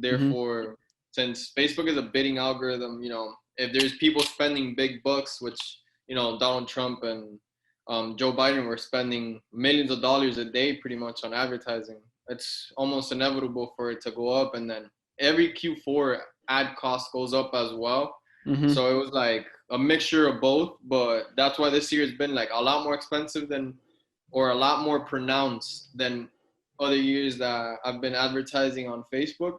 Mm-hmm. Therefore, since Facebook is a bidding algorithm, if there's people spending big bucks, which, Donald Trump and Joe Biden were spending millions of dollars a day pretty much on advertising, it's almost inevitable for it to go up. And then every Q4 ad cost goes up as well. Mm-hmm. So it was like a mixture of both, but that's why this year has been like a lot more expensive than, or a lot more pronounced than other years that I've been advertising on Facebook.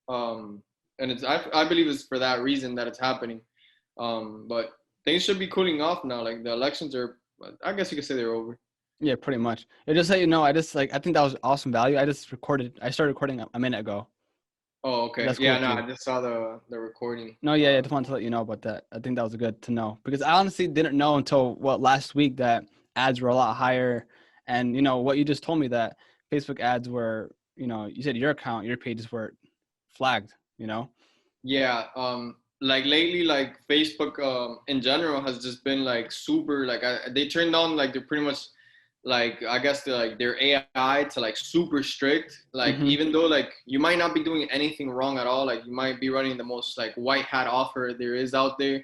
And I believe it's for that reason that it's happening. But things should be cooling off now. Like the elections are, I guess you could say they're over. Yeah, pretty much. It just let you know. I think that was awesome value. I started recording a minute ago. Oh, okay. That's cool Yeah, no, too. I just saw the recording. No, yeah, I just wanted to let you know about that. I think that was good to know because I honestly didn't know until last week that ads were a lot higher, and what you just told me that Facebook ads were, you said your pages were flagged. Yeah. Like lately, like Facebook, in general has just been like super, like they turned on like they're pretty much like, I guess they're like their AI to like super strict. Like Mm-hmm. even though like you might not be doing anything wrong at all, like you might be running the most like white hat offer there is out there,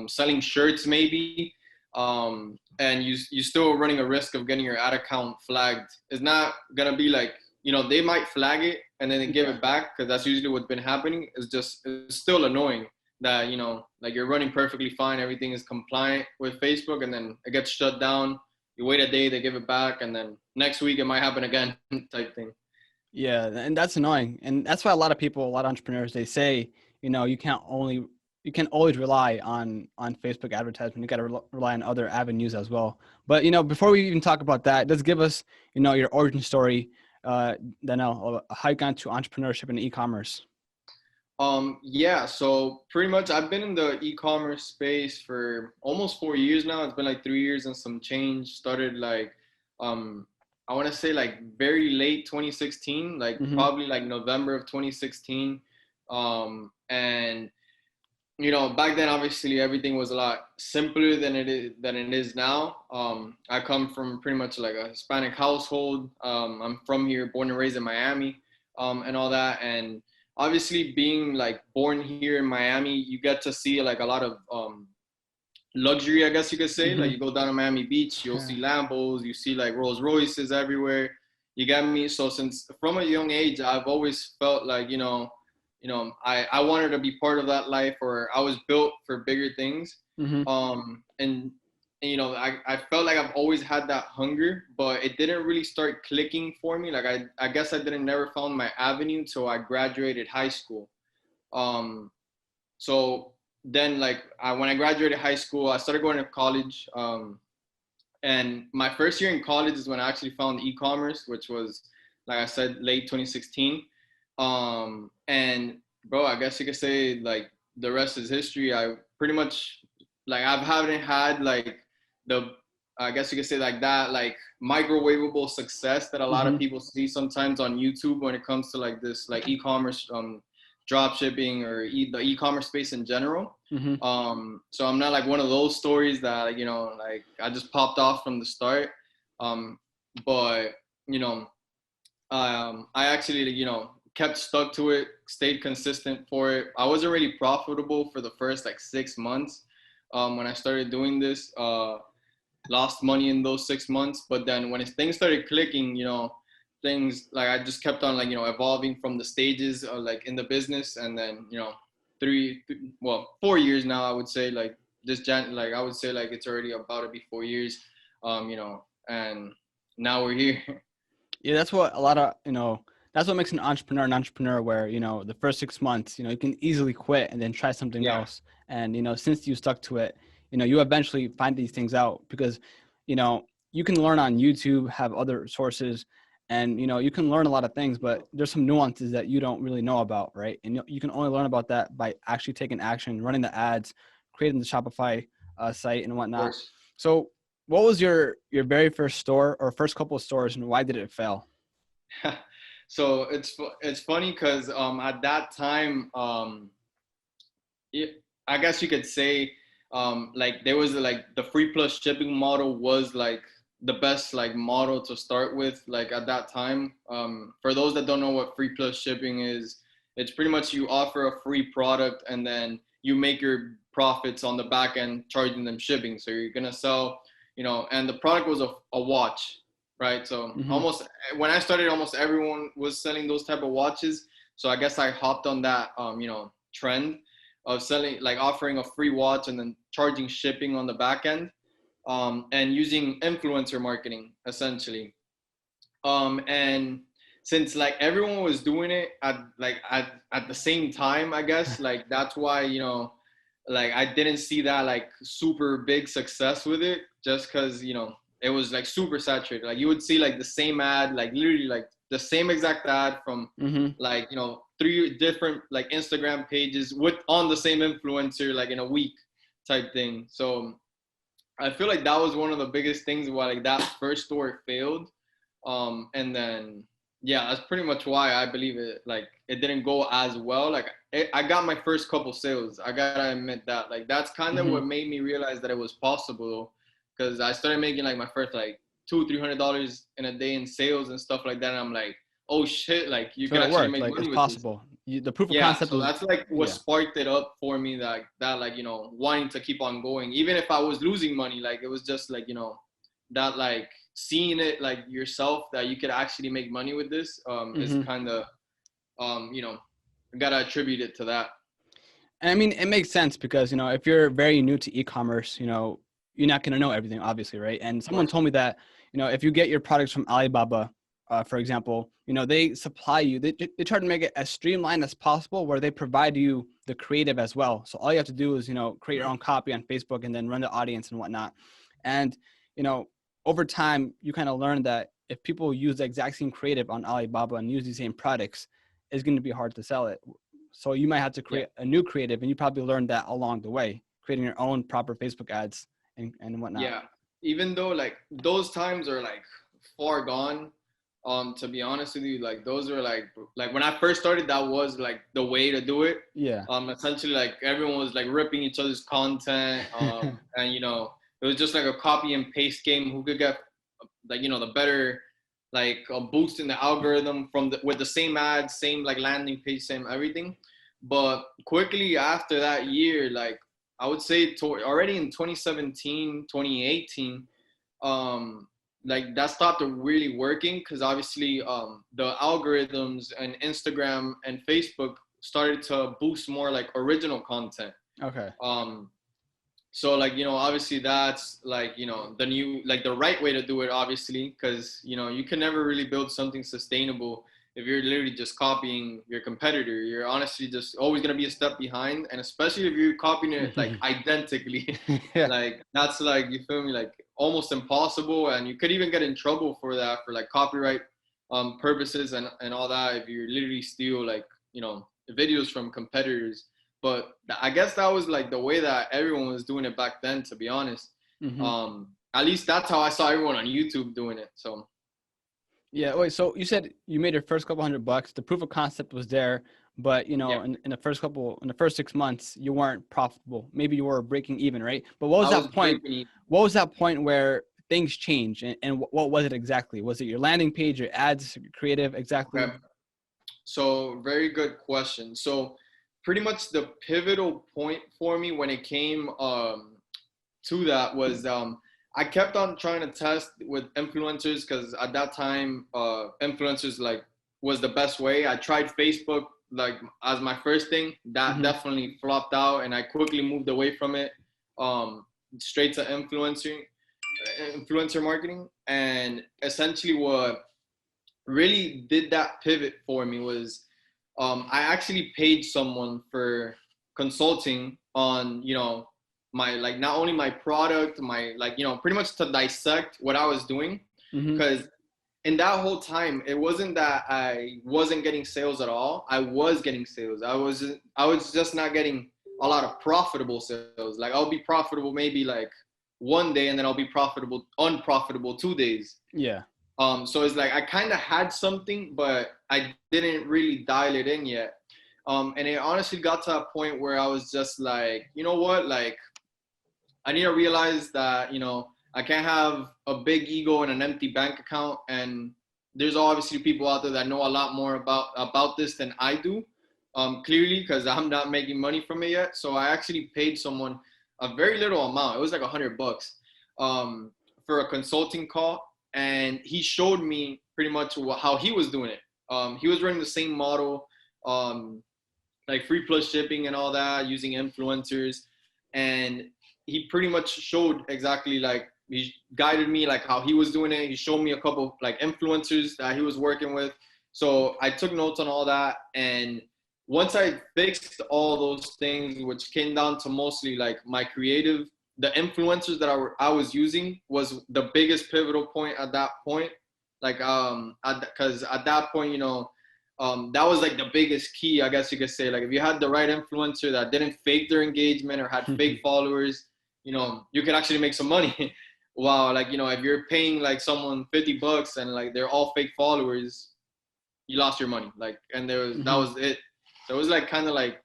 selling shirts maybe, and you still running a risk of getting your ad account flagged. It's not gonna be like, they might flag it and then they give Yeah. it back, because that's usually what's been happening. It's still annoying that, like you're running perfectly fine, everything is compliant with Facebook, and then it gets shut down. You wait a day, they give it back, and then next week it might happen again type thing. Yeah, and that's annoying, and that's why a lot of entrepreneurs, they say, you can't always rely on Facebook advertisement. You got to rely on other avenues as well. But before we even talk about that, just give us your origin story, Danel, how you got into entrepreneurship and e-commerce. Yeah, so pretty much I've been in the e-commerce space for almost 4 years now. It's been like 3 years and some change. Started like, um, I want to say like very late 2016, like Mm-hmm. probably like November of 2016. And back then obviously everything was a lot simpler than it is now. I come from pretty much like a Hispanic household. I'm from here, born and raised in Miami, and all that. And obviously being like born here in Miami, you get to see like a lot of luxury, I guess you could say. Like Mm-hmm. you go down to Miami Beach, you'll see Lambos, you see like Rolls Royces everywhere. You get me? So since from a young age, I've always felt like, I wanted to be part of that life, or I was built for bigger things. Mm-hmm. And I felt like I've always had that hunger, but it didn't really start clicking for me. Like I guess I didn't never found my avenue till I graduated high school. Um, so then like when I graduated high school, I started going to college. And my first year in college is when I actually found e-commerce, which was, like I said, late 2016. And bro, I guess you could say like the rest is history. I pretty much like I haven't had like the, I guess you could say like that, like microwavable success that a lot Mm-hmm. of people see sometimes on YouTube when it comes to like this like e-commerce, drop shipping, or the e-commerce space in general. Mm-hmm. So I'm not like one of those stories that like, like I just popped off from the start. But you know, I actually, kept stuck to it, stayed consistent for it. I wasn't really profitable for the first like 6 months when I started doing this. Lost money in those 6 months, but then when things started clicking, things like I just kept on like, evolving from the stages like in the business. And then 4 years now, I would say, like like I would say like it's already about to be 4 years, and now we're here. Yeah, that's what a lot of, that's what makes an entrepreneur where, the first 6 months, you can easily quit and then try something Yeah, else. And, since you stuck to it, you eventually find these things out because, you can learn on YouTube, have other sources, and, you can learn a lot of things, but there's some nuances that you don't really know about, right? And you can only learn about that by actually taking action, running the ads, creating the Shopify site and of whatnot. course. So what was your very first store or first couple of stores, and why did it fail? So it's funny because at that time, I guess you could say, like there was like the free plus shipping model was like the best like model to start with, like at that time. For those that don't know what free plus shipping is, It's pretty much you offer a free product and then you make your profits on the back end charging them shipping. So you're gonna sell, and the product was a watch, right? So almost when I started, almost everyone was selling those type of watches. So I guess I hopped on that trend of selling, like offering a free watch and then charging shipping on the back end, and using influencer marketing essentially. And since like everyone was doing it at the same time, I guess like that's why like I didn't see that like super big success with it, just because it was like super saturated. Like you would see like the same ad, like literally like the same exact ad from like 3 different like Instagram pages with on the same influencer like in a week type thing. So I feel like that was one of the biggest things why like that first store failed. And then yeah, that's pretty much why I believe it didn't go as well. Like I got my first couple sales. I gotta admit that. Like that's kind of what made me realize that it was possible, because I started making like my first like $200-300 in a day in sales and stuff like that. And I'm like, oh shit, like you can actually make money it's with possible. The proof of concept so was, that's like what sparked it up for me, that like wanting to keep on going, even if I was losing money. Like it was just like that like seeing it like yourself that you could actually make money with this is kind of gotta attribute it to that. And I mean, it makes sense because if you're very new to e-commerce, you're not going to know everything, obviously, right? And someone told me that if you get your products from Alibaba, for example, they supply you, they try to make it as streamlined as possible, where they provide you the creative as well. So all you have to do is create your own copy on Facebook and then run the audience and whatnot. And over time, you kind of learn that if people use the exact same creative on Alibaba and use these same products, it's going to be hard to sell it. So you might have to create a new creative, and you probably learned that along the way, creating your own proper Facebook ads and whatnot. Yeah, even though like those times are like far gone, to be honest with you, like those are like when I first started, that was like the way to do it. Yeah. Essentially like everyone was like ripping each other's content, and it was just like a copy and paste game, who could get like the better like a boost in the algorithm with the same ads, same like landing page, same everything. But quickly after that year, like I would say already in 2017, 2018, like that stopped really working, because obviously the algorithms and Instagram and Facebook started to boost more like original content. Okay. So like obviously that's like the new, like the right way to do it, obviously, because you can never really build something sustainable if you're literally just copying your competitor. You're honestly just always going to be a step behind, and especially if you're copying it like identically. Like that's like, you feel me, like almost impossible, and you could even get in trouble for that, for like copyright purposes and all that, if you literally steal like videos from competitors. But I guess that was like the way that everyone was doing it back then, to be honest. At least that's how I saw everyone on YouTube doing it. So yeah. Wait, so you said you made your first couple $100. The proof of concept was there, but in the first 6 months, you weren't profitable. Maybe you were breaking even, right? But what was that point? What was that point where things changed, and what was it exactly? Was it your landing page, your ads, your creative, exactly? Okay. So very good question. So pretty much the pivotal point for me when it came to that was I kept on trying to test with influencers, because at that time influencers like was the best way. I tried Facebook like as my first thing. That definitely flopped out, and I quickly moved away from it, straight to influencer marketing. And essentially what really did that pivot for me was I actually paid someone for consulting on my like not only my product, my like pretty much to dissect what I was doing, because in that whole time it wasn't that I wasn't getting sales at all. I was getting sales. I was just not getting a lot of profitable sales. Like I'll be profitable maybe like one day, and then I'll be unprofitable 2 days. Yeah. So it's like I kind of had something, but I didn't really dial it in yet. And it honestly got to a point where I was just like, you know what, like I need to realize that I can't have a big ego and an empty bank account. And there's obviously people out there that know a lot more about this than I do. clearly, because I'm not making money from it yet. So I actually paid someone a very little amount. It was like $100 um, for a consulting call, and he showed me pretty much how he was doing it. He was running the same model, um, like free plus shipping and all that, using influencers, and he pretty much showed exactly like he guided me like how he was doing it. He showed me a couple like influencers that he was working with. So I took notes on all that, and once I fixed all those things, which came down to mostly like my creative, the influencers that I was using was the biggest pivotal point at that point. Like, because at that point, that was like the biggest key, I guess you could say. Like, if you had the right influencer that didn't fake their engagement or had fake followers, you could actually make some money. Wow, like, if you're paying like someone $50 and like they're all fake followers, you lost your money. Like, and that was it. So it was like kind of like,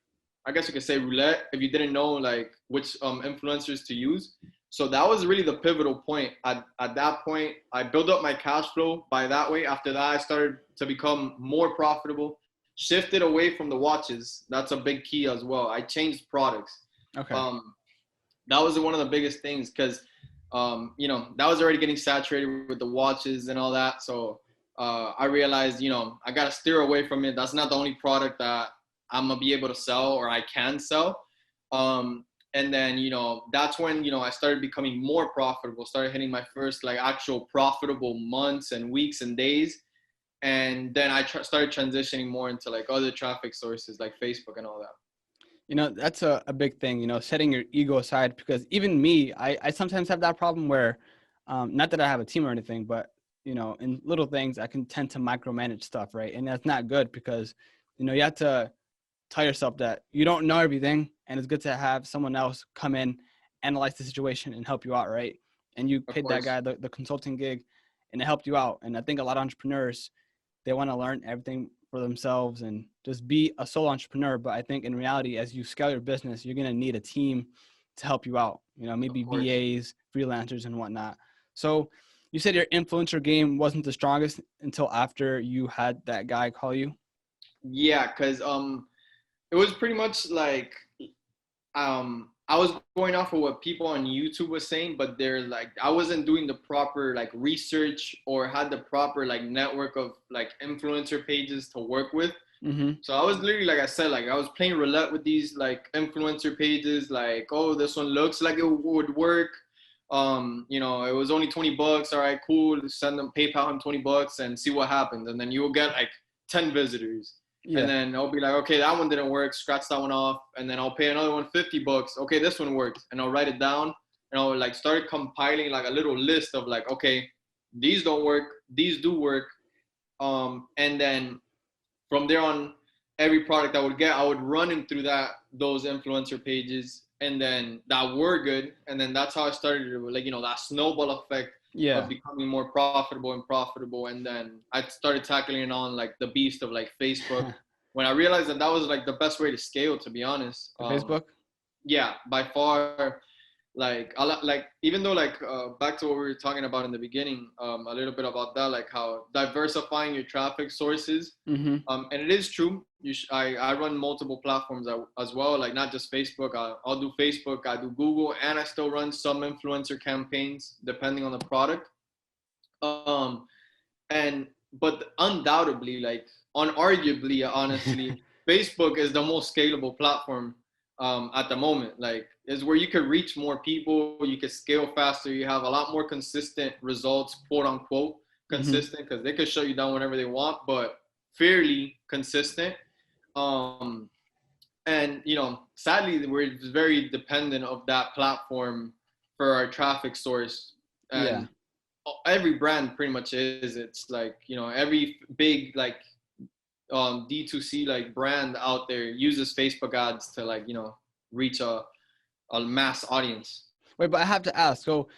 I guess you could say roulette if you didn't know like which influencers to use. So that was really the pivotal point. At that point, I built up my cash flow by that way. After that, I started to become more profitable, shifted away from the watches. That's a big key as well. I changed products. Okay. That was one of the biggest things because, that was already getting saturated with the watches and all that. So I realized, I got to steer away from it. That's not the only product that I'm going to be able to sell or I can sell. And then, that's when, I started becoming more profitable, started hitting my first like actual profitable months and weeks and days. And then I started transitioning more into like other traffic sources like Facebook and all that. That's a big thing, setting your ego aside, because even me, I sometimes have that problem where, not that I have a team or anything, but, in little things, I can tend to micromanage stuff, right? And that's not good because, you have to tell yourself that you don't know everything, and it's good to have someone else come in, analyze the situation, and help you out, right? And you paid that guy the consulting gig, and it helped you out. And I think a lot of entrepreneurs, they want to learn everything for themselves and just be a solo entrepreneur. But I think in reality, as you scale your business, you're going to need a team to help you out, maybe VAs, freelancers, and whatnot. So you said your influencer game wasn't the strongest until after you had that guy call you? Yeah, because it was pretty much like I was going off of what people on YouTube was saying, but they're like I wasn't doing the proper like research or had the proper like network of like influencer pages to work with. Mm-hmm. So I was literally, like I said, like I was playing roulette with these like influencer pages, like, oh, this one looks like it would work. It was only $20. All right, cool. Send them PayPal him $20 and see what happens. And then you will get like 10 visitors. Yeah. And then I'll be like, okay, that one didn't work. Scratch that one off. And then I'll pay another one $50. Okay, this one worked. And I'll write it down. And I'll like start compiling like a little list of like, okay, these don't work. These do work. And then from there on, every product I would get, I would run him through those influencer pages, and then that were good. And then that's how I started, like, that snowball effect of becoming more profitable. And then I started tackling it on like the beast of like Facebook when I realized that was like the best way to scale, to be honest. Facebook? Yeah, by far. Like even though like back to what we were talking about in the beginning, a little bit about that, like how diversifying your traffic sources, and it is true. I run multiple platforms as well, like not just Facebook. I'll do Facebook, I do Google, and I still run some influencer campaigns depending on the product. But undoubtedly, like unarguably, honestly, Facebook is the most scalable platform at the moment. Like, is where you could reach more people, you could scale faster, you have a lot more consistent results, quote unquote consistent, because they could shut you down whenever they want, but fairly consistent. And sadly, we're very dependent of that platform for our traffic source. And every brand pretty much is. It's like, every big like D2C like brand out there uses Facebook ads to like, reach a mass audience. Wait, but I have to ask. So,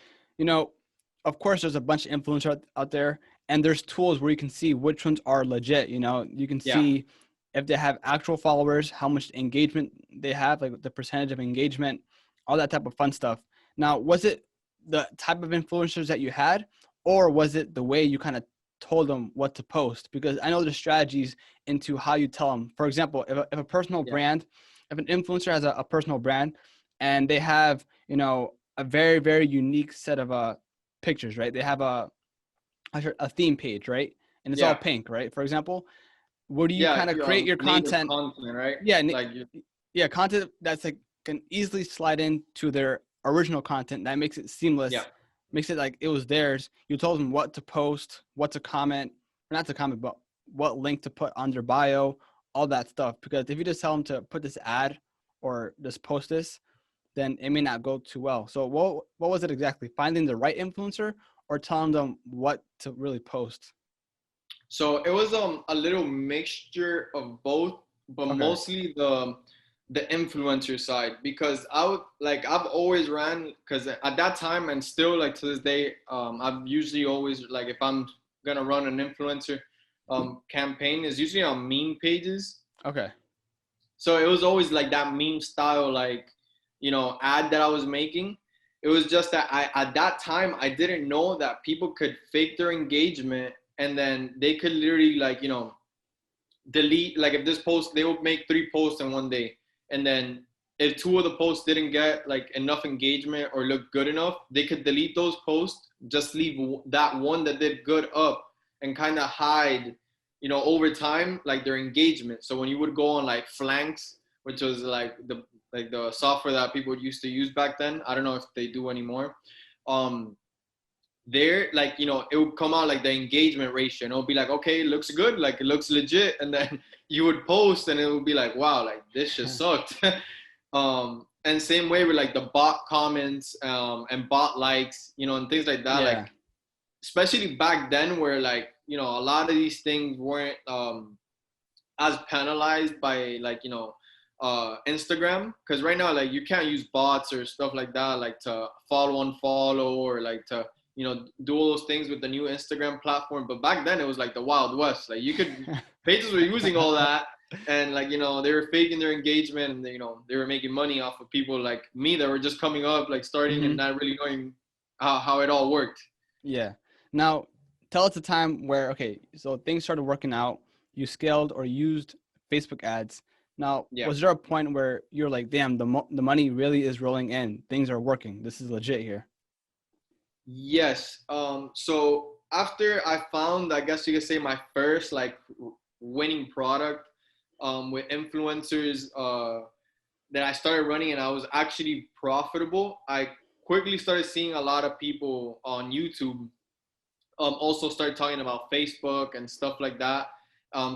of course, there's a bunch of influencers out there, and there's tools where you can see which ones are legit. You can see if they have actual followers, how much engagement they have, like the percentage of engagement, all that type of fun stuff. Now, was it the type of influencers that you had, or was it the way you kind of told them what to post, because I know there's strategies into how you tell them. For example, if a personal Yeah. brand, if an influencer has a personal brand and they have, you know, a very, very unique set of pictures, right? They have a theme page, right? And it's all Yeah. pink, right? For example, where do you Yeah. kind of create your Native content? content, right? Yeah, Like you, yeah, content that's like can easily slide into their original content. That makes it yeah. seamless, makes it like it was theirs. You told them what to post, what to comment, or not to comment, but what link to put on their bio, all that stuff. Because if you just tell them to put this ad or just post this, then it may not go too well. So what was it exactly? Finding the right influencer or telling them what to really post? So it was a little mixture of both, but Okay. mostly the influencer side, because I've always ran, because at that time and still like to this day, I've usually always like, if I'm gonna run an influencer campaign, is usually on meme pages. Okay. So it was always like that meme style, like, ad that I was making. It was just that at that time, I didn't know that people could fake their engagement, and then they could literally, like, delete, like, if this post, they would make 3 posts in one day. And then if 2 of the posts didn't get like enough engagement or look good enough, they could delete those posts, just leave that one that did good up, and kind of hide, over time, like, their engagement. So when you would go on like Flanks, which was like the software that people used to use back then, I don't know if they do anymore. um there, like, it would come out like the engagement ratio, and it'll be like, okay, it looks good, like it looks legit. And then you would post and it would be like, wow, like this just sucked. And same way with like the bot comments, and bot likes, and things like that. Yeah. Like, especially back then, where, like, a lot of these things weren't as penalized by, like, Instagram. Because right now, like, you can't use bots or stuff like that, like to follow, unfollow, or like to, do all those things with the new Instagram platform. But back then it was like the Wild West. Like, you could, pages were using all that, and, like, they were faking their engagement, and they were making money off of people like me that were just coming up, like starting, and Mhm. not really knowing how it all worked. Yeah. Now, tell us a time where, okay, so things started working out, you scaled or used Facebook ads. Now, Yeah. was there a point where you're like, damn, the money really is rolling in, things are working, this is legit here? Yes. So after I found, I guess you could say, my first, like, winning product, with influencers, that I started running, and I was actually profitable, I quickly started seeing a lot of people on YouTube, also start talking about Facebook and stuff like that.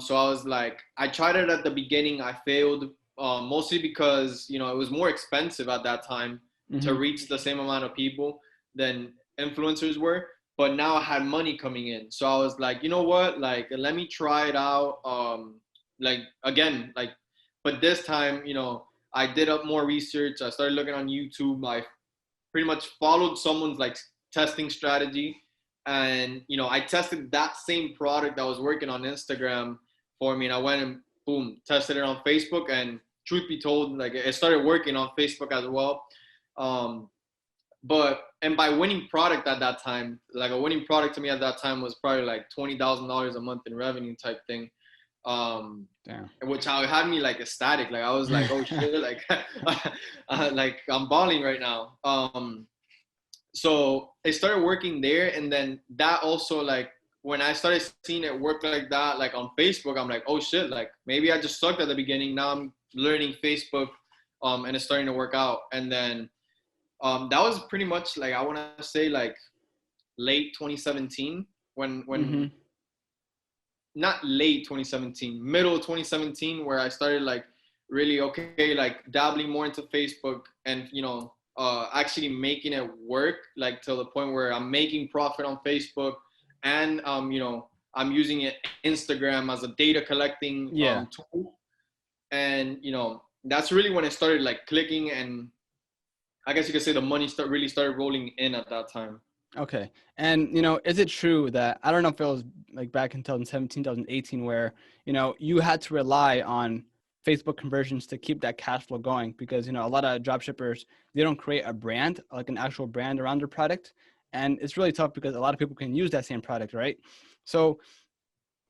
So I was like, I tried it at the beginning, I failed, mostly because, it was more expensive at that time to Hmm. reach the same amount of people than influencers were. But now I had money coming in, so I was like, you know what, like, let me try it out, like, again, like, but this time, I did up more research, I started looking on YouTube, I pretty much followed someone's, like, testing strategy. And, I tested that same product that was working on Instagram for me, and I went and boom, tested it on Facebook. And truth be told, like, it started working on Facebook as well. um, and by winning product at that time, like, a winning product to me at that time was probably like $20,000 a month in revenue type thing. Damn. Which had me like ecstatic. Like, I was like, oh shit, like, like, I'm balling right now. So it started working there, and then that also, like, when I started seeing it work like that, like on Facebook, I'm like, oh shit, like, maybe I just sucked at the beginning, now I'm learning Facebook, and it's starting to work out. And then, that was pretty much, like, I want to say, like, late 2017, when Hmm. not late 2017, middle 2017, where I started, like, really, okay, like, dabbling more into Facebook, and, actually making it work, like, to the point where I'm making profit on Facebook. And, I'm using it, Instagram, as a data collecting, Yeah. tool. And, that's really when it started, like, clicking, and I guess you could say the money really started rolling in at that time. Okay. And, is it true that, I don't know if it was like back in 2017, 2018, where, you had to rely on Facebook conversions to keep that cash flow going? Because, a lot of drop shippers, they don't create a brand, like an actual brand around their product. And it's really tough because a lot of people can use that same product, right? So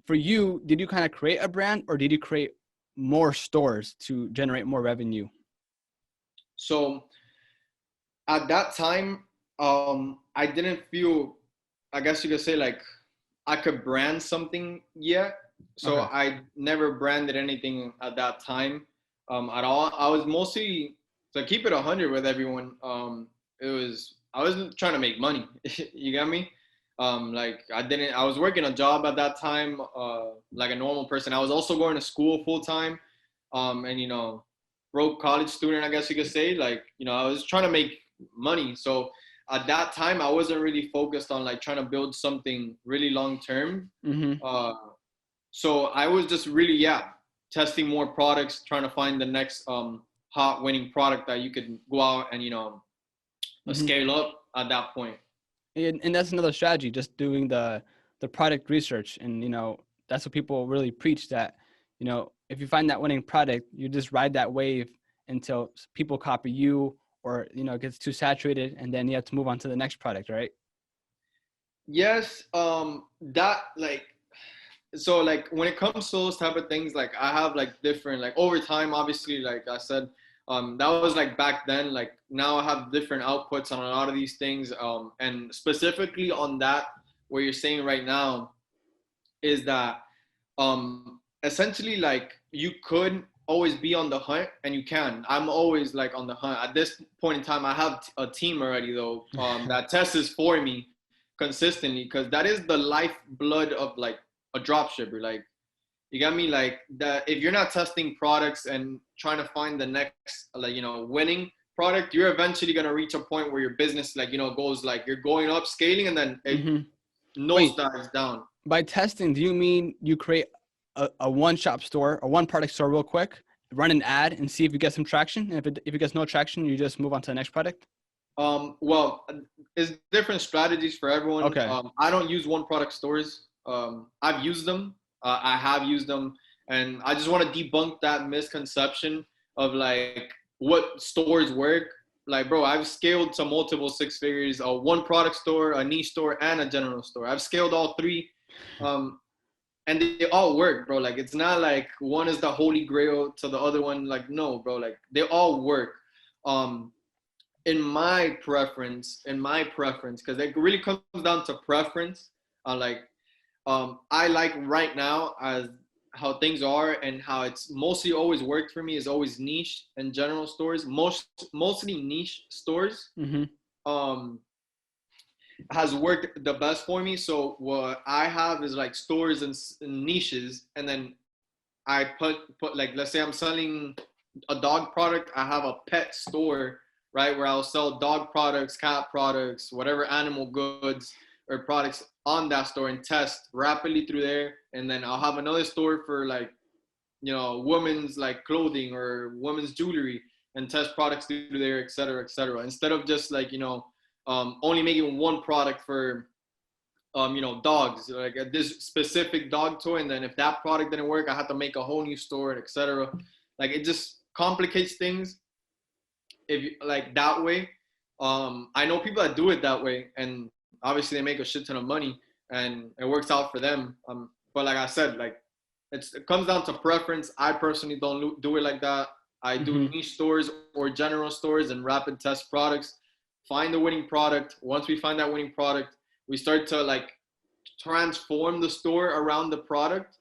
for you, did you kind of create a brand, or did you create more stores to generate more revenue? So at that time, I didn't feel, I guess you could say, like I could brand something yet. So Okay. I never branded anything at that time at all. I was mostly, to keep it 100 with everyone. I wasn't trying to make money. You get me? Like I was working a job at that time, like a normal person. I was also going to school full time, and broke college student, I guess you could say. Like, I was trying to make money. So at that time, I wasn't really focused on like trying to build something really long term. Mm-hmm. Uh, so I was just really, testing more products, trying to find the next hot winning product that you could go out and Mm-hmm. scale up at that point. And that's another strategy, just doing the product research. And that's what people really preach, that if you find that winning product, you just ride that wave until people copy you, or it gets too saturated, and then you have to move on to the next product, right? Yes, that like so like when it comes to those type of things, like I have like different, like over time, obviously, like I said, that was like back then. Like now I have different outputs on a lot of these things, and specifically on that, what you're saying right now is that essentially, like you could always be on the hunt, and you can. I'm always like on the hunt. At this point in time, I have a team already though, that tests for me consistently, because that is the lifeblood of like a drop shipper. Like, you got me, like that. If you're not testing products and trying to find the next, like, winning product, you're eventually going to reach a point where your business, like, goes, like, you're going up, scaling, and then it Mm-hmm. Wait, nosedives down. by testing, do you mean you create a one-shop store, a one-product store real quick, run an ad and see if you get some traction? And if it gets no traction, you just move on to the next product? Well, it's different strategies for everyone. Okay. I don't use one product stores. I've used them. I have used them, and I just want to debunk that misconception of like what stores work. Like, bro, I've scaled to multiple six figures: a one product store, a niche store, and a general store. I've scaled all three, um, and they all work, bro. Like, it's not like one is the holy grail to the other one. Like, no, bro. Like, they all work. Um, in my preference, because it really comes down to preference. Like, I like right now as how things are and how it's mostly always worked for me is always niche and general stores. Mostly niche stores Mm-hmm. um has worked the best for me. So what I have is like stores and niches, and then I put like, let's say I'm selling a dog product, I have a pet store, right, where I'll sell dog products, cat products, whatever animal goods or products on that store, and test rapidly through there. And then I'll have another store for like, women's like clothing or women's jewelry, and test products through there, et cetera, et cetera. Instead of just like, only making one product for dogs, like this specific dog toy, and then if that product didn't work, I had to make a whole new store, etc. Like, it just complicates things if you like that way. I know people that do it that way, and obviously they make a shit ton of money, and it works out for them. But like I said, like it comes down to preference. I personally don't do it like that. I do Mm-hmm. niche stores or general stores and rapid test products. Find the winning product. Once we find that winning product, we start to like transform the store around the product,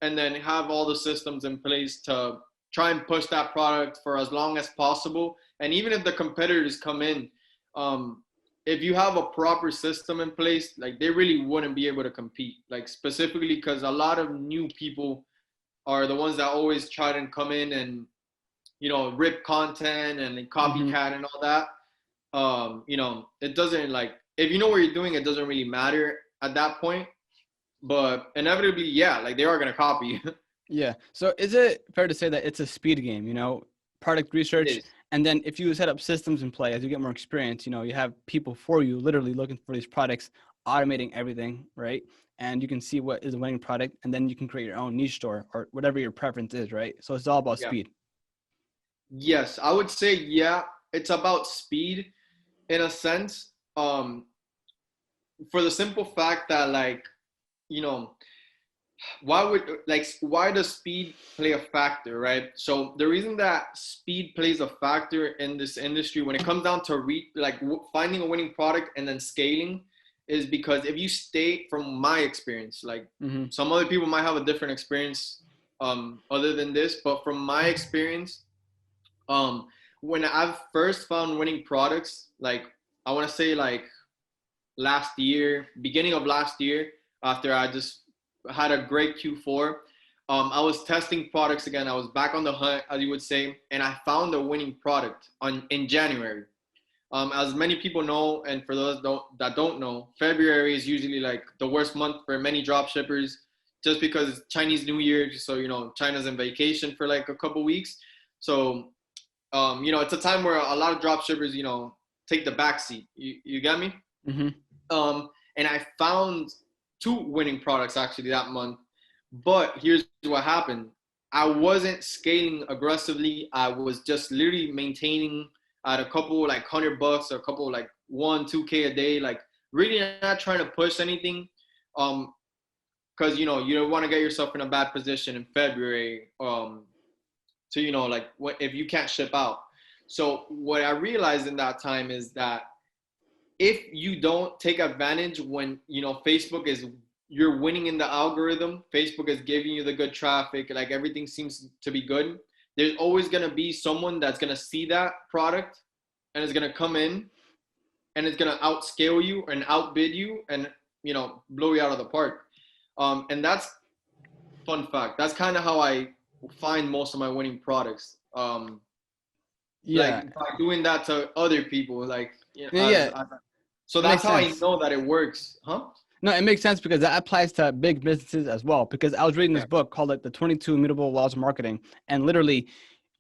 and then have all the systems in place to try and push that product for as long as possible. And even if the competitors come in, if you have a proper system in place, like they really wouldn't be able to compete. Like, specifically because a lot of new people are the ones that always try to come in and rip content and Mm-hmm. copycat and all that. It doesn't, like, if you know what you're doing, it doesn't really matter at that point. But inevitably, yeah, like they are gonna copy. Yeah. So is it fair to say that it's a speed game, product It research, is. and then if you set up systems in play as you get more experience, you have people for you literally looking for these products, automating everything, right? And you can see what is a winning product, and then you can create your own niche store or whatever your preference is, right? So it's all about Yeah. speed. Yes, I would say, yeah, it's about speed in a sense. for the simple fact that, like, you know, why does speed play a factor, right? So the reason that speed plays a factor in this industry when it comes down to finding a winning product and then scaling is because if you stay, from my experience, like Mm-hmm. some other people might have a different experience other than this, but from my experience, um when I've first found winning products, like I want to say like last year, beginning of last year, after I just had a great Q4. I was testing products again. I was back on the hunt, as you would say, and I found a winning product in January. As many people know, and for those that don't know, February is usually like the worst month for many drop shippers, just because it's Chinese New Year. So China's in vacation for like a couple weeks. So it's a time where a lot of drop shippers take the back seat. You get me? Mm-hmm. And I found two winning products actually that month. But here's what happened. I wasn't scaling aggressively. I was just literally maintaining at a couple like $100 or a couple like 2K a day, like really not trying to push anything. Because you don't want to get yourself in a bad position in February. So like if you can't ship out. So what I realized in that time is that if you don't take advantage when Facebook is, you're winning in the algorithm, Facebook is giving you the good traffic, like everything seems to be good, there's always going to be someone that's going to see that product and is going to come in and it's going to outscale you and outbid you and blow you out of the park. And that's, fun fact, that's kind of how I find most of my winning products. Yeah. Like by doing that to other people, like Yeah. so It that's makes how I sense. know that it works, huh? No, it makes sense because that applies to big businesses as well. Because I was reading this Yeah, book called like the 22 Immutable Laws of Marketing, and literally,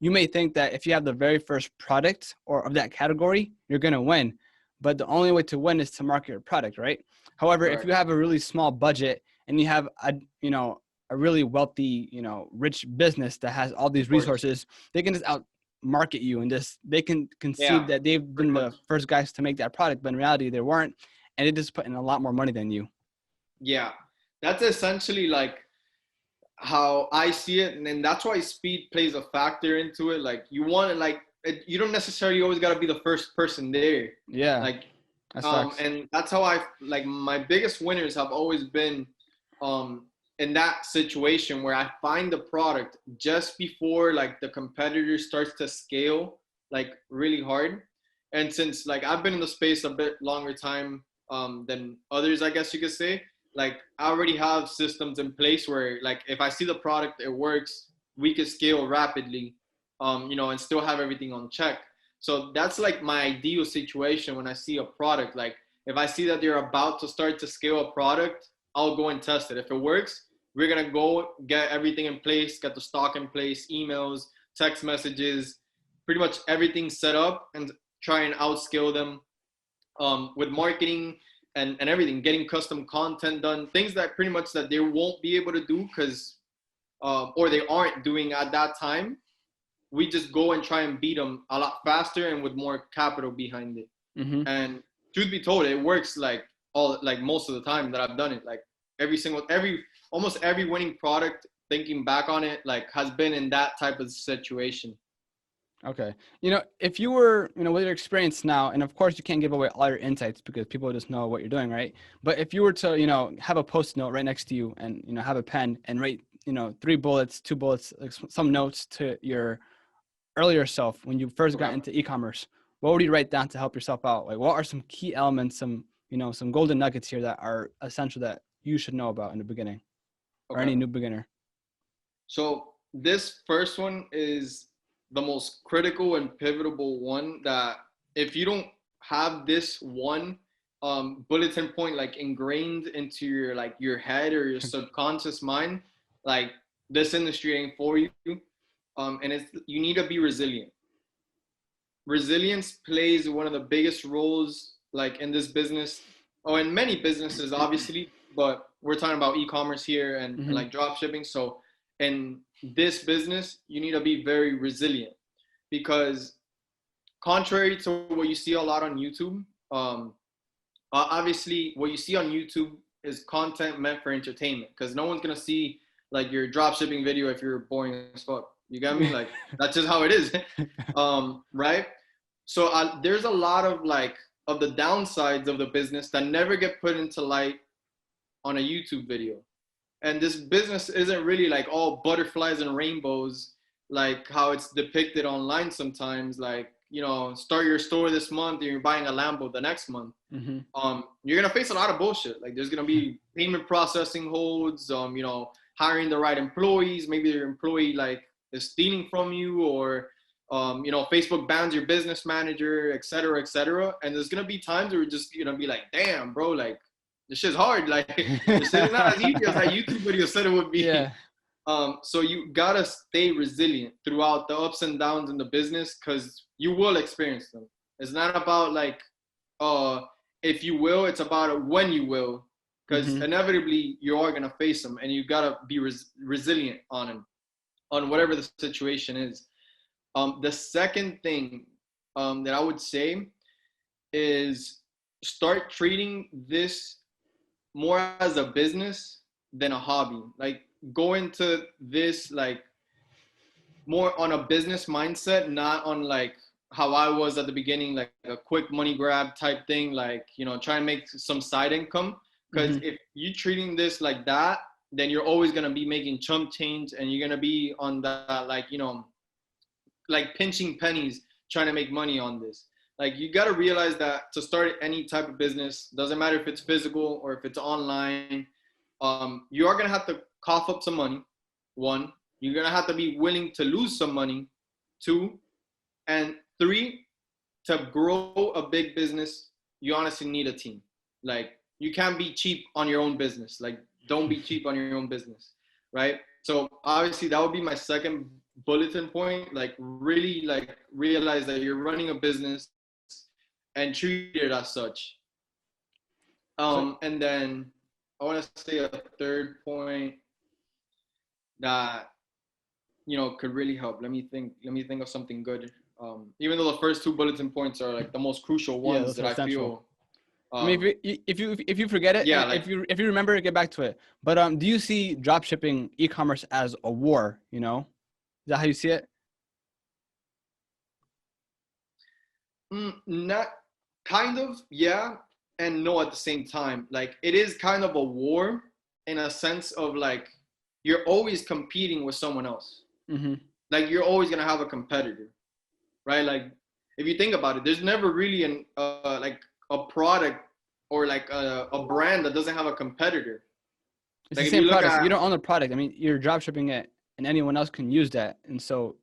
you may think that if you have the very first product or of that category, you're gonna win. But the only way to win is to market your product, right? However, if correct. you have a really small budget and you have a really wealthy, rich business that has all these Of course. resources, they can just out market you and just they can conceive Yeah, that they've pretty been much. the first guys to make that product, but in reality they weren't, and they just put in a lot more money than you. Yeah, that's essentially like how I see it, and then that's why speed plays a factor into it. Like you want to you don't necessarily always got to be the first person there. Yeah, Like that sucks. and that's how I like my biggest winners have always been um in that situation where I find the product just before like the competitor starts to scale like really hard. And since like I've been in the space a bit longer time than others, I guess you could say, like I already have systems in place where like if I see the product, it works, we could scale rapidly, and still have everything on check. So that's like my ideal situation when I see a product. Like if I see that they're about to start to scale a product, I'll go and test it. If it works, we're gonna go get everything in place, get the stock in place, emails, text messages, pretty much everything set up, and try and outscale them with marketing and everything, getting custom content done, things that pretty much that they won't be able to do because or they aren't doing at that time. We just go and try and beat them a lot faster and with more capital behind it. Mm-hmm. And truth be told, it works like most of the time that I've done it. Like almost every winning product, thinking back on it, like has been in that type of situation. Okay. If you were, with your experience now, and of course you can't give away all your insights because people just know what you're doing, right? But if you were to, have a post note right next to you and, have a pen and write, 3 bullets, 2 bullets, like some notes to your earlier self when you first got Okay. into e-commerce, what would you write down to help yourself out? Like, what are some key elements, some golden nuggets here that are essential that you should know about in the beginning, or Okay. any new beginner? So this first one is the most critical and pivotal one that if you don't have this one bulletin point like ingrained into your head or your subconscious mind, like this industry ain't for you. And it's you need to be resilient. Resilience plays one of the biggest roles like in this business, or in many businesses obviously, but we're talking about e-commerce here and Mm-hmm. like drop shipping. So in this business you need to be very resilient because contrary to what you see a lot on YouTube, Obviously, what you see on YouTube is content meant for entertainment because no one's gonna see like your drop shipping video if you're boring as fuck. You got me? Like that's just how it is, right? So there's a lot of like of the downsides of the business that never get put into light on a YouTube video. And this business isn't really like all butterflies and rainbows like how it's depicted online sometimes. Like, you know, start your store this month and you're buying a Lambo the next month. Mm-hmm. You're gonna face a lot of bullshit. Like there's gonna be payment processing holds, you know, hiring the right employees. Maybe your employee like is stealing from you, or you know, Facebook bans your business manager, et cetera, et cetera. And there's gonna be times where you're just gonna be like, damn, bro, like this shit's hard. Like this shit is not as easy as that YouTube video said it would be. Yeah. So you gotta stay resilient throughout the ups and downs in the business because you will experience them. It's not about like, if you will, it's about when you will, because inevitably you are gonna face them, and you gotta be resilient on them, on whatever the situation is. The second thing that I would say is start treating this more as a business than a hobby. Like go into this like more on a business mindset, not on like how I was at the beginning, like a quick money grab type thing, like, you know, try and make some side income. Because if you're treating this like that, then you're always going to be making chump change, and you're going to be on that, like, you know, like pinching pennies trying to make money on this. Like you got to realize that to start any type of business, doesn't matter if it's physical or if it's online, you are going to have to cough up some money. One, you're going to have to be willing to lose some money. Two, and three, to grow a big business, you honestly need a team. Like you can't be cheap on your own business. Like don't be cheap on your own business, right? So obviously that would be my second bulletin point. Like really like realize that you're running a business and treat it as such. And then I want to say a third point that, you know, could really help. Let me think of something good. Even though the first two bulletin points are like the most crucial ones that I feel. I mean, if you forget it, yeah, like, if you remember, get back to it. But do you see drop shipping e-commerce as a war? You know, is that how you see it? Not kind of, yeah, and no at the same time. Like it is kind of a war in a sense of like you're always competing with someone else. Like you're always gonna have a competitor, right? Like if you think about it, there's never really like a product or like a brand that doesn't have a competitor. It's like the same product. You don't own the product. I mean, you're drop shipping it, and anyone else can use that. And so,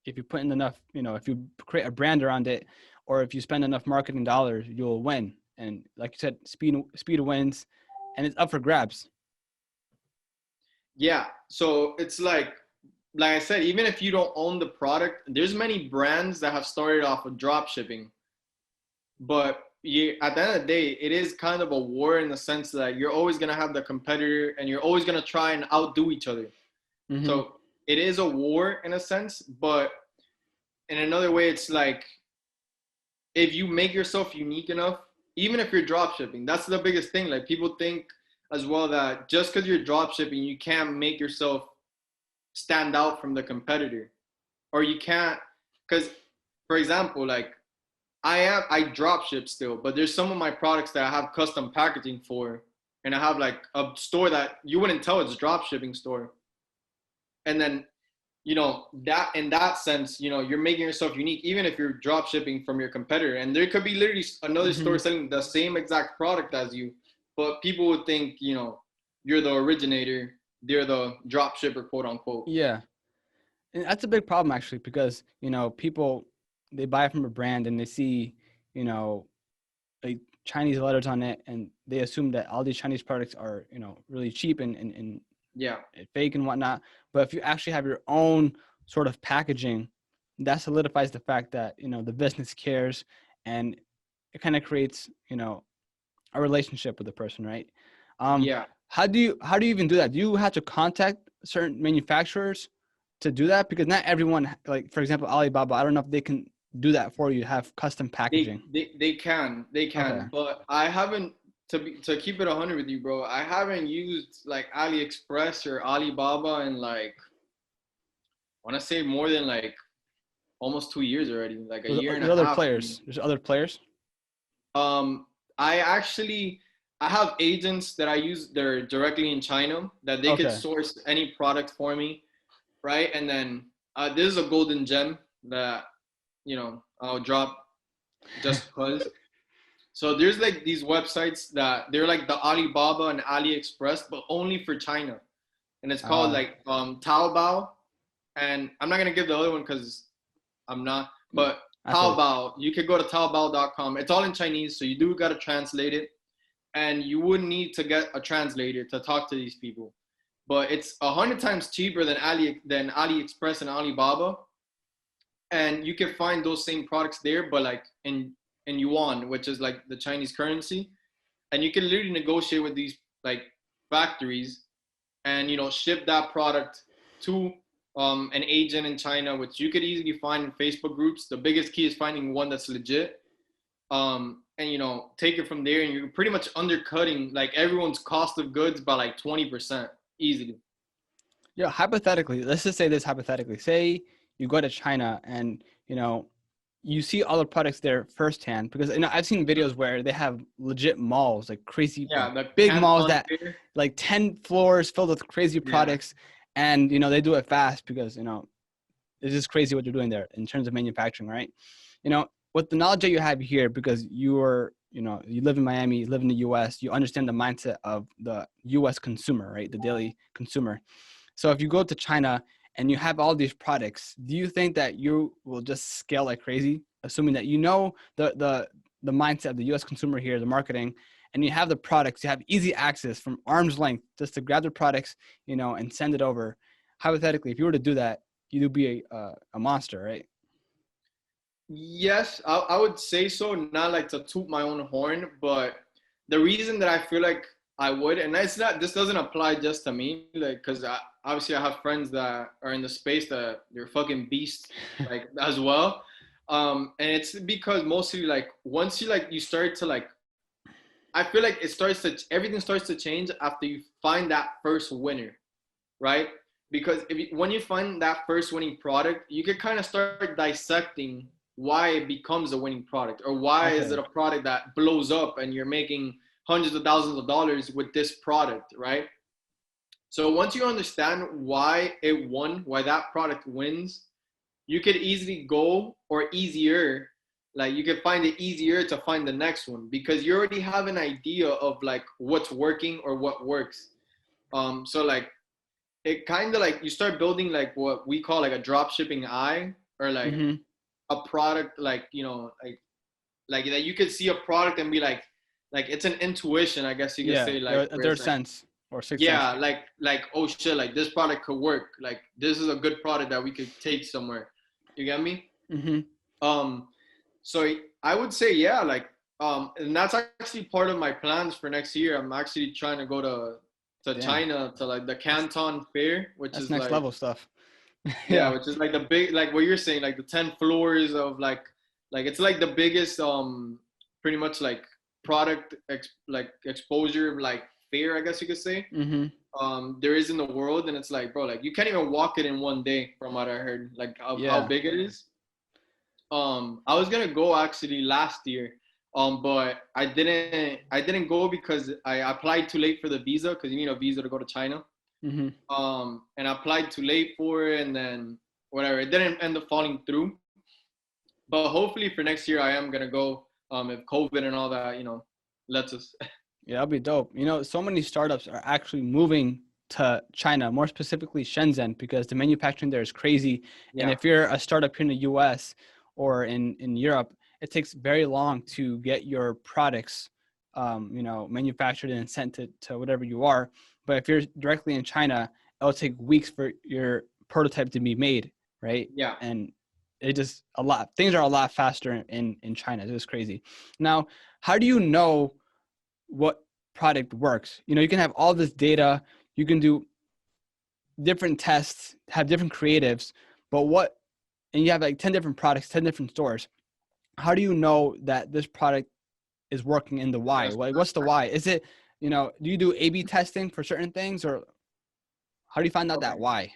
if you put in enough, you know, if you create a brand around it, or if you spend enough marketing dollars, you'll win. And like you said, speed wins, and it's up for grabs. Yeah. So it's like I said, even if you don't own the product, there's many brands that have started off with drop shipping, but at the end of the day, it is kind of a war in the sense that you're always going to have the competitor and you're always going to try and outdo each other. So it is a war in a sense, but in another way, it's like if you make yourself unique enough, even if you're drop shipping, that's the biggest thing. Like people think as well that just because you're drop shipping, you can't make yourself stand out from the competitor, or you can't, because for example, like I drop ship still, but there's some of my products that I have custom packaging for, and I have like a store that you wouldn't tell it's a drop shipping store. And then, you know, that in that sense, you know, you're making yourself unique, even if you're drop shipping from your competitor. And there could be literally another store selling the same exact product as you, but people would think, you know, you're the originator, they're the drop shipper, quote unquote. Yeah. And that's a big problem actually, because, you know, people, they buy from a brand and they see, you know, like Chinese letters on it, and they assume that all these Chinese products are, you know, really cheap and yeah, fake and whatnot. But if you actually have your own sort of packaging, that solidifies the fact that, you know, the business cares, and it kind of creates, you know, a relationship with the person, right? Yeah. How do you even do that? Do you have to contact certain manufacturers to do that? Because not everyone, like for example, Alibaba, I don't know if do that for you, have custom packaging? They can, Okay. but I haven't, to keep it 100 with you, bro. I haven't used like AliExpress or Alibaba in like, I want to say more than like almost 2 years already, like a year and There's a other half. players. There's other players. Um, I actually I have agents that I use. They're directly in China that they could Okay. source any product for me, right? And then this is a golden gem that I'll drop just because. So there's like these websites that they're like the Alibaba and AliExpress, but only for China, and it's called like Taobao. And I'm not gonna give the other one because I'm not. But Absolutely. Taobao, you could go to Taobao.com. It's all in Chinese, so you do gotta translate it, and you would need to get a translator to talk to these people. But it's 100 times cheaper than AliExpress and Alibaba, and you can find those same products there, but like in yuan, which is like the Chinese currency, and you can literally negotiate with these like factories, and ship that product to an agent in China, which you could easily find in Facebook groups. The biggest key is finding one that's legit, and take it from there, and you're pretty much undercutting like everyone's cost of goods by like 20% easily. Yeah, hypothetically, let's just say this hypothetically. Say you go to China and you see all the products there firsthand, because I've seen videos where they have legit malls, like crazy, Yeah, the big malls Canton that Fair. like 10 floors filled with crazy Yeah. products, and they do it fast because it's just crazy what they're doing there in terms of manufacturing, right? With the knowledge that you have here, because you live in Miami, you live in the US, you understand the mindset of the US consumer, right? The daily consumer. So if you go to China and you have all these products, do you think that you will just scale like crazy, assuming that the mindset of the US consumer here, the marketing, and you have the products, you have easy access from arm's length just to grab the products, and send it over. Hypothetically, if you were to do that, you'd be a monster, right? Yes, I would say so. Not like to toot my own horn, but the reason that I feel like I would, and it's not, this doesn't apply just to me, like, because obviously I have friends that are in the space that they're fucking beasts, like, as well. And it's because mostly like once you start to like, I feel like everything starts to change after you find that first winner, right? Because when you find that first winning product, you can kind of start dissecting why it becomes a winning product, or why is it Okay. a product that blows up and you're making hundreds of thousands of dollars with this product, right? So once you understand why it won, why that product wins, you could easily go, or easier, like you could find it easier to find the next one, because you already have an idea of like what's working or what works. So like it kind of like you start building like what we call like a drop shipping eye, or like Mm-hmm. a product, like like that you could see a product and be like it's an intuition, I guess you could Yeah, say, like where their it's like, sense or sixth sense. yeah, like oh shit, like this product could work, like this is a good product that we could take somewhere. You get me? Mm-hmm. um so I would say, yeah, like and that's actually part of my plans for next year. I'm actually trying to go to Damn, China, to like the that's Canton Fair, which that's is next like, level stuff. yeah, Yeah. which is like the big, like what you're saying, like the 10 floors of like it's like the biggest pretty much like product like exposure, like fair, I guess you could say, Mm-hmm. there is in the world. And it's like, bro, like you can't even walk it in one day, from what I heard, like of how Yeah. big it is. I was gonna go actually last year, but I didn't go because I applied too late for the visa, because you need a visa to go to China. Mm-hmm. And I applied too late for it, and then whatever, it didn't end up falling through. But hopefully for next year I am gonna go, if COVID and all that, lets us. Yeah, that'll be dope. So many startups are actually moving to China, more specifically Shenzhen, because the manufacturing there is crazy. And Yeah, if you're a startup here in the US or in Europe, it takes very long to get your products, manufactured and sent to whatever you are. But if you're directly in China, it'll take weeks for your prototype to be made, right? yeah. And things are a lot faster in China. It's just crazy. Now, how do you know what product works? You can have all this data, you can do different tests, have different creatives, but what and you have like 10 different products, 10 different stores, how do you know that this product is working in the why? Yes. Like, what's the why? Is it, do you do A/B testing for certain things, or how do you find out that Okay. why?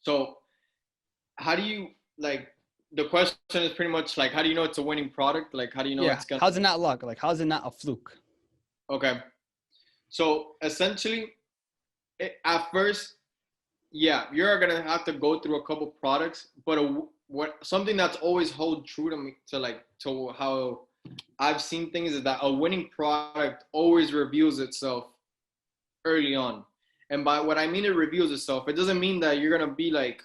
So how do you like the question is pretty much like how do you know it's a winning product? Like how do you know Yeah. it's gonna How's it not luck? Like, how's it not a fluke? okay. So essentially at first, yeah, you're gonna have to go through a couple products, but what something that's always hold true to me to how I've seen things is that a winning product always reveals itself early on. And by what I mean it reveals itself, it doesn't mean that you're gonna be like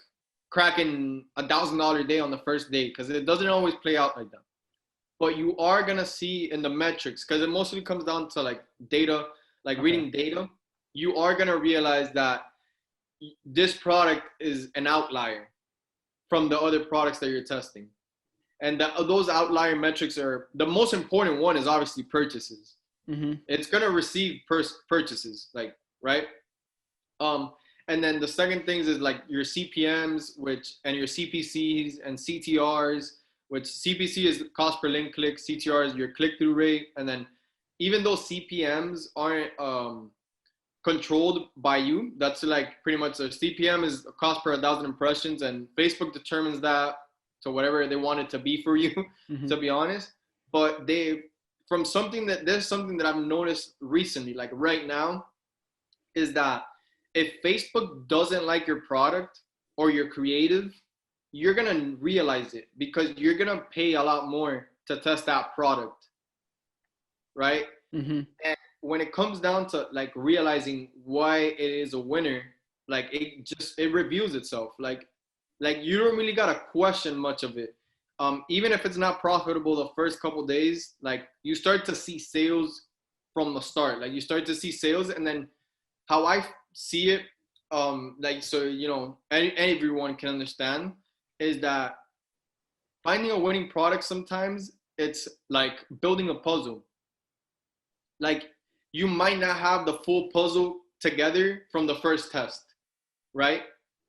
cracking $1,000 a day on the first day, because it doesn't always play out like that. But you are gonna see in the metrics, because it mostly comes down to like data, like Okay. reading data. You are gonna realize that this product is an outlier from the other products that you're testing. And those outlier metrics are the most important one is obviously purchases. Mm-hmm. It's gonna receive purchases, like right. Um, and then the second things is like your CPMs, and your CPCs and CTRs, which CPC is cost per link click, CTR is your click through rate, and then even though CPMs aren't controlled by you, that's like pretty much a CPM is a cost per 1,000 impressions, and Facebook determines that to whatever they want it to be for you, Mm-hmm. to be honest. But there's something that I've noticed recently, like right now, is that if Facebook doesn't like your product or your creative, you're gonna realize it because you're gonna pay a lot more to test that product, right? Mm-hmm. And when it comes down to like realizing why it is a winner, like it reveals itself. Like you don't really gotta question much of it. Even if it's not profitable the first couple days, like you start to see sales from the start. Like you start to see sales, and then how I see it, like so everyone can understand, is that finding a winning product sometimes it's like building a puzzle. Like you might not have the full puzzle together from the first test, right?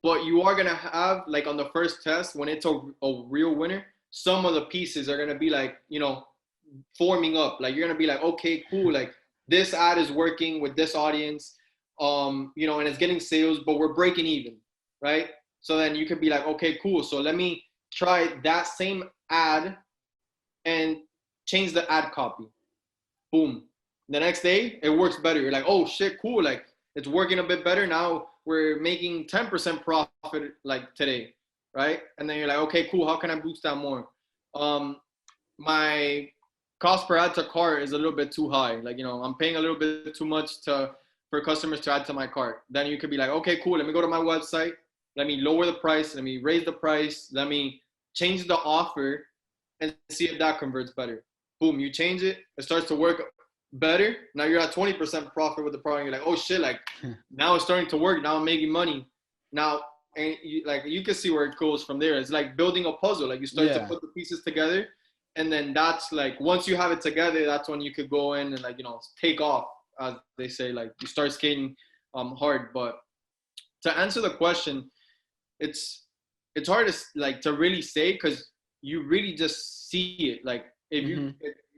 But you are gonna have like on the first test when it's a real winner, some of the pieces are gonna be like forming up. Like you're gonna be like, okay, cool, like this ad is working with this audience, and it's getting sales, but we're breaking even, right? So then you could be like, okay, cool. So let me try that same ad and change the ad copy. Boom. The next day, it works better. You're like, oh shit, cool. Like it's working a bit better. Now we're making 10% profit like today, right? And then you're like, okay, cool. How can I boost that more? My cost per add to cart is a little bit too high. Like, I'm paying a little bit too much for customers to add to my cart. Then you could be like, okay, cool. Let me go to my website. Let me lower the price. Let me raise the price. Let me change the offer and see if that converts better. Boom, you change it. It starts to work better. Now you're at 20% profit with the product. You're like, oh shit, like now it's starting to work. Now I'm making money. Now, and you can see where it goes from there. It's like building a puzzle. Like you start to put the pieces together, and then that's like once you have it together, that's when you could go in and take off, as they say. Like you start skating hard. But to answer the question, it's hard to really say because you really just see it. Like if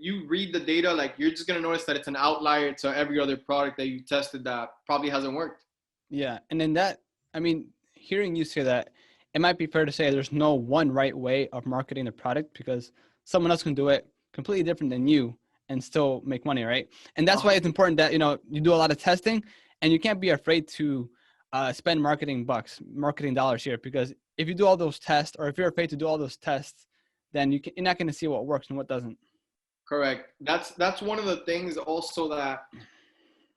you read the data, like you're just gonna notice that it's an outlier to every other product that you tested that probably hasn't worked. Yeah, and in that, I mean, hearing you say that, it might be fair to say there's no one right way of marketing the product because someone else can do it completely different than you and still make money, right? And that's why it's important that you do a lot of testing, and you can't be afraid to spend marketing dollars here, because if you do all those tests, or if you're afraid to do all those tests, then you're not going to see what works and what doesn't. Correct. That's one of the things also that,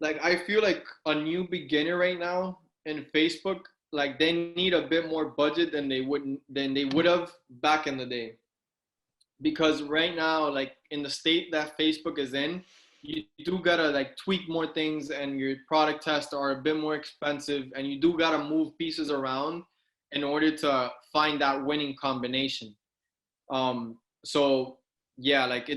like, I feel like a new beginner right now in Facebook, like they need a bit more budget than they would have back in the day. Because right now, like in the state that Facebook is in, you do gotta like tweak more things, and your product tests are a bit more expensive, and you do gotta move pieces around in order to find that winning combination. So yeah, like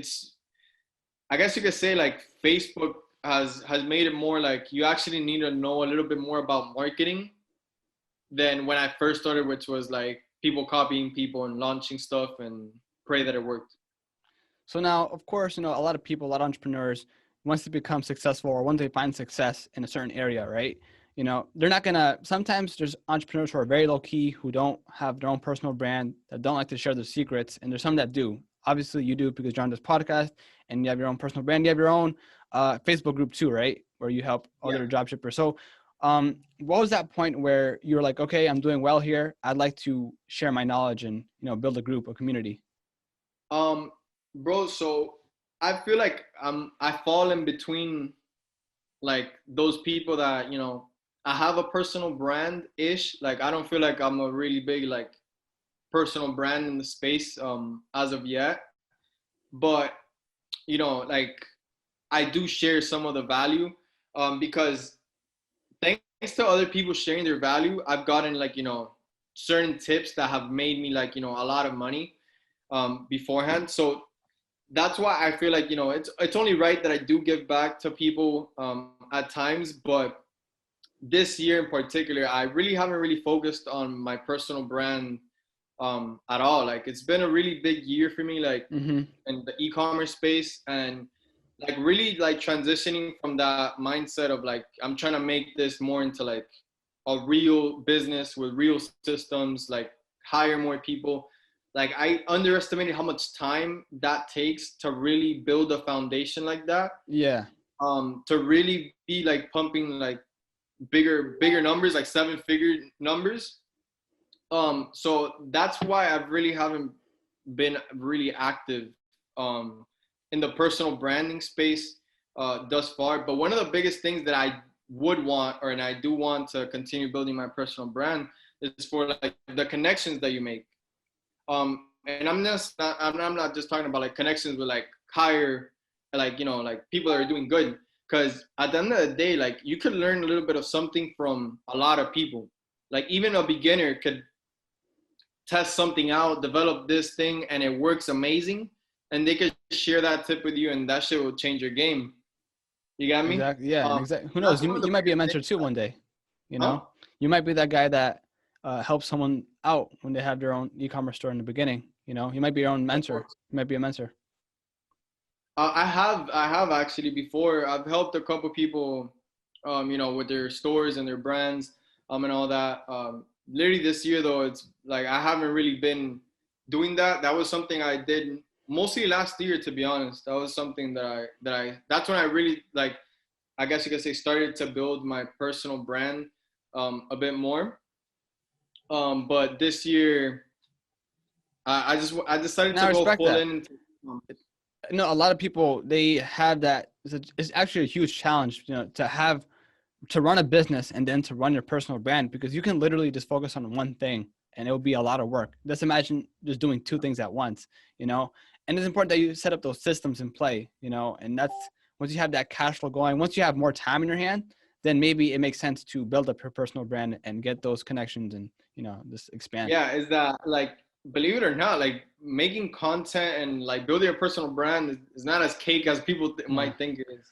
I guess you could say like Facebook has made it more like you actually need to know a little bit more about marketing than when I first started, which was like people copying people and launching stuff and pray that it worked. So now, of course, a lot of people, a lot of entrepreneurs, once they become successful or once they find success in a certain area, right? They're not gonna, sometimes there's entrepreneurs who are very low key, who don't have their own personal brand, that don't like to share their secrets. And there's some that do. Obviously you do, because you're on this podcast and you have your own personal brand. You have your own Facebook group too, right? Where you help other dropshippers. So what was that point where you were like, okay, I'm doing well here, I'd like to share my knowledge and, build a group, a community? Bro, so I feel like I fall in between like those people that, I have a personal brand ish. Like I don't feel like I'm a really big like personal brand in the space as of yet. But like I do share some of the value because thanks to other people sharing their value, I've gotten like, certain tips that have made me like, a lot of money beforehand. So that's why I feel like, it's only right that I do give back to people at times. But this year in particular, I really haven't really focused on my personal brand at all. Like it's been a really big year for me, like in the e-commerce space, and like really like transitioning from that mindset of like, I'm trying to make this more into like a real business with real systems, like hire more people. Like I underestimated how much time that takes to really build a foundation like that. Yeah. To really be like pumping like bigger numbers, like 7-figure numbers. So that's why I really haven't been really active in the personal branding space thus far. But one of the biggest things that I would want, and I do want to continue building my personal brand, is for like the connections that you make. And I'm not just talking about like connections with like higher, like, like people that are doing good. Because at the end of the day, like you could learn a little bit of something from a lot of people. Like even a beginner could test something out, develop this thing, and it works amazing. And they could share that tip with you, and that shit will change your game. You got me? Exactly. Yeah. And exactly. Who knows? You might be a mentor too one day. You might be that guy that helps someone out when they have their own e-commerce store in the beginning. You might be your own mentor. You might be a mentor. I have actually before. I've helped a couple people, with their stores and their brands, and all that. Literally this year though, it's like I haven't really been doing that. That was something I did mostly last year, to be honest. That was something that's when I really like, I guess you could say, started to build my personal brand a bit more. But this year, I decided to go full in. No, a lot of people, they have that. It's actually a huge challenge, to run a business and then to run your personal brand, because you can literally just focus on one thing and it'll be a lot of work. Just imagine just doing two things at once, and it's important that you set up those systems in play, and that's once you have that cash flow going, once you have more time in your hand, then maybe it makes sense to build up your personal brand and get those connections and, just expand. Yeah. Is that like, believe it or not, like making content and like building a personal brand is not as cake as people might think it is.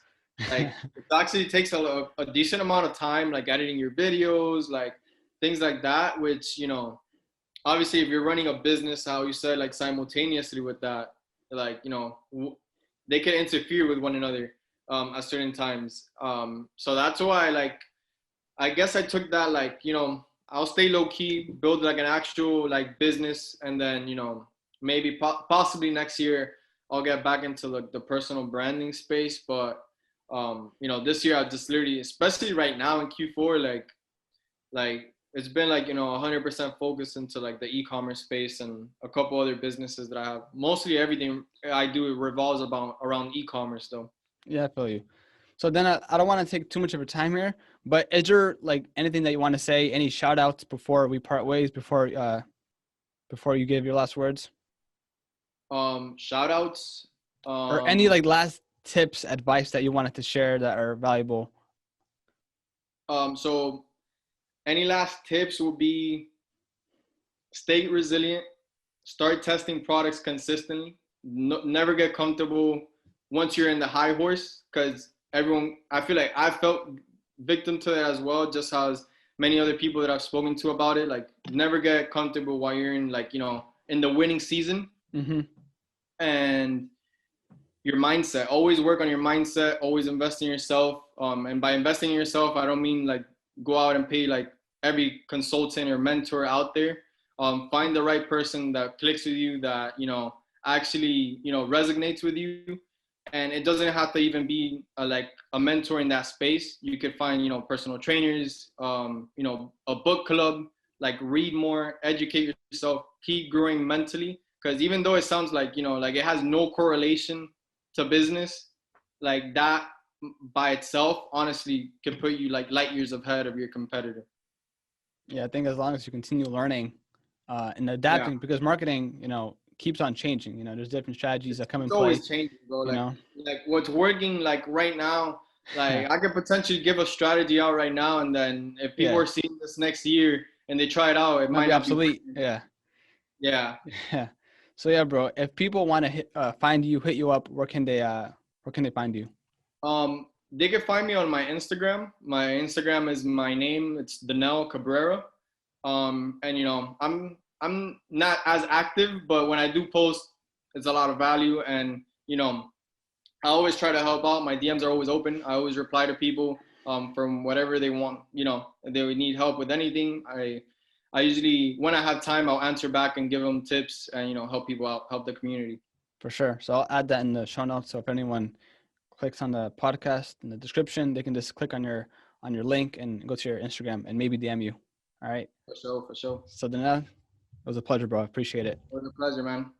Like it actually takes a decent amount of time, like editing your videos, like things like that, which, obviously if you're running a business, how you said, like simultaneously with that, like, they can interfere with one another at certain times. So that's why, like, I guess I took that, like, I'll stay low key, build like an actual like business, and then, maybe possibly next year I'll get back into like the personal branding space. But this year I just literally, especially right now in Q4, like it's been like 100% focused into like the e-commerce space and a couple other businesses that I have. Mostly everything I do revolves around e-commerce though. Yeah, I feel you. So then I don't want to take too much of your time here, but is there like anything that you want to say, any shout outs before we part ways, before you give your last words? Shout outs. Or any like last tips, advice that you wanted to share that are valuable? So any last tips would be stay resilient, start testing products consistently, never get comfortable once you're in the high horse, because I feel like I felt victim to it as well, just as many other people that I've spoken to about it. Like, never get comfortable while you're in, like, in the winning season. Mm-hmm. And your mindset, always work on your mindset, always invest in yourself. And by investing in yourself, I don't mean like go out and pay like every consultant or mentor out there. Find the right person that clicks with you, that, actually, resonates with you. And it doesn't have to even be like a mentor in that space. You could find, personal trainers, a book club, like read more, educate yourself, keep growing mentally. Because even though it sounds like, like it has no correlation to business, like that by itself, honestly, could put you like light years ahead of your competitor. Yeah, I think as long as you continue learning and adapting, because marketing, keeps on changing. There's different strategies that come in It's play. always changing, bro. You know, Like what's working like right now, yeah, like I could potentially give a strategy out right now, and then if people yeah, are seeing this next year and they try it out, it might might be not be obsolete. working. Yeah, Yeah. yeah. So yeah, bro. If people want to find you, hit you up, where can they find you? They can find me on my Instagram. My Instagram is my name. It's Danel Cabrera. And I'm not as active, but when I do post, it's a lot of value. And I always try to help out. My DMs are always open. I always reply to people from whatever they want. If they would need help with anything, I usually, when I have time, I'll answer back and give them tips and help people out, help the community. For sure. So I'll add that in the show notes. So if anyone clicks on the podcast in the description, they can just click on your link and go to your Instagram and maybe DM you. All right. For sure, for sure. So then, it was a pleasure, bro. I appreciate it. It was a pleasure, man.